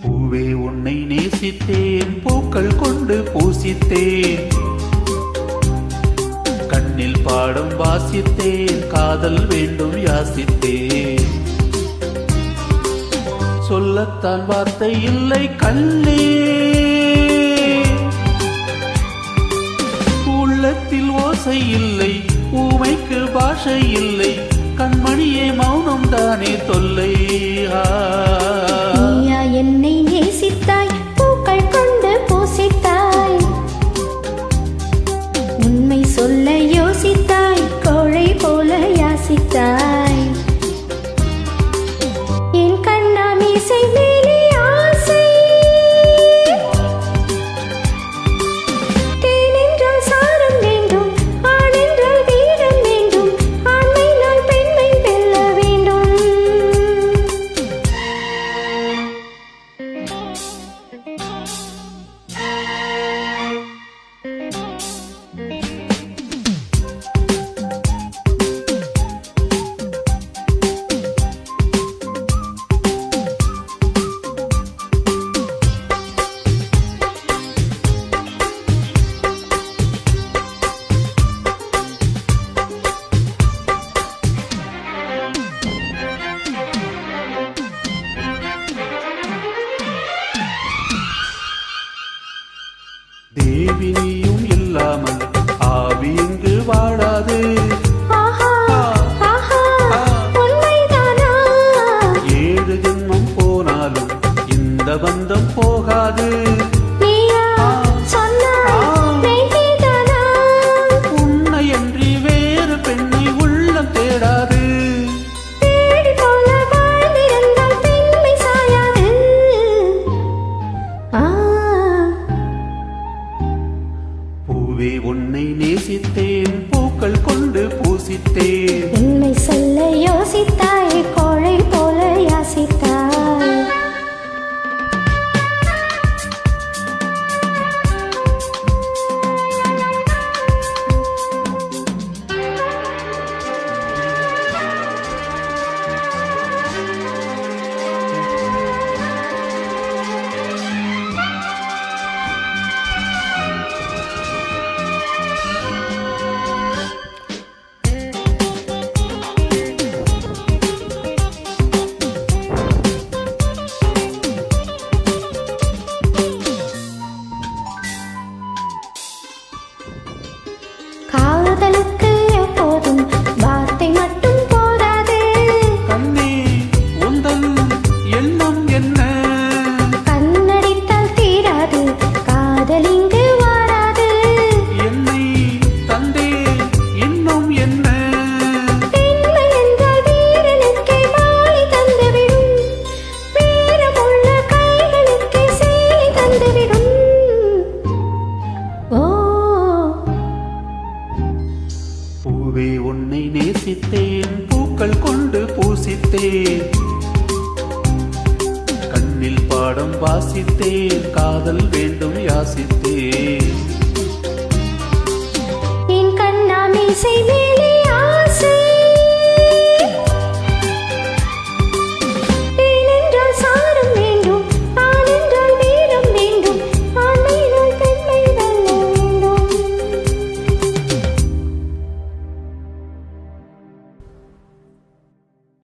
பூவே உன்னை நேசித்தேன், பூக்கள் கொண்டு பூசித்தேன், கண்ணில் பாடம் வாசித்தேன், காதல் வேண்டும் யாசித்தேன். சொல்லத்தான் வார்த்தை இல்லை கண்ணே, உள்ளத்தில் ஓசை இல்லை, ஊமைக்கு பாஷை இல்லை, கண்மணியே மௌனம் தானே தொல்லை. என்னை நேசித்தாய், பூக்கள் கொண்டு பூசித்தாய், உண்மை சொல்ல யோசித்தாய், கோழை போல யாசித்தாய். என் கண்ணா மீசை மேலே ஆசை, தேன் என்றால் சாரம் வேண்டும், ஆண் என்றால் வீரம் வேண்டும், ஆண்மை நான் பெண்மை வெல்ல வேண்டும். தேவினியும் இல்லாமல் ஆவி இங்கு வாழாது. ஏழு ஜென்மம் போனாலும் இந்த பந்தம் போகாது. உன்னையன்றி வேறு பெண்ணை உள்ளம் தேடாது. பூவே உன்னை நேசித்தேன், பூக்கள் கொண்டு பூசித்தேன், உண்மை சொல்ல யோசித்தாய், கோழை போல யாசித்தாய். காதலுக்கு எப்போதும் வார்த்தை மட்டும் போதாது. கண்ணே உந்தன் எண்ணம் என்ன? கண்ணடித்தால் தீராது, காதல் இங்கு வாராது. என்னை தந்தே இன்னும் என்ன? பெண்மை என்றால் வீரனுக்கே மாலை தந்துவிடும், வீரமுள்ள கைகளுக்கே சேலை தந்துவிடும். ஓ பூவே உன்னை நேசித்தேன், பூக்கள் கொண்டு பூசித்தேன், கண்ணில் பாடம் வாசித்தேன், காதல் வேண்டும் யாசித்தேன். என் கண்ணா மீசை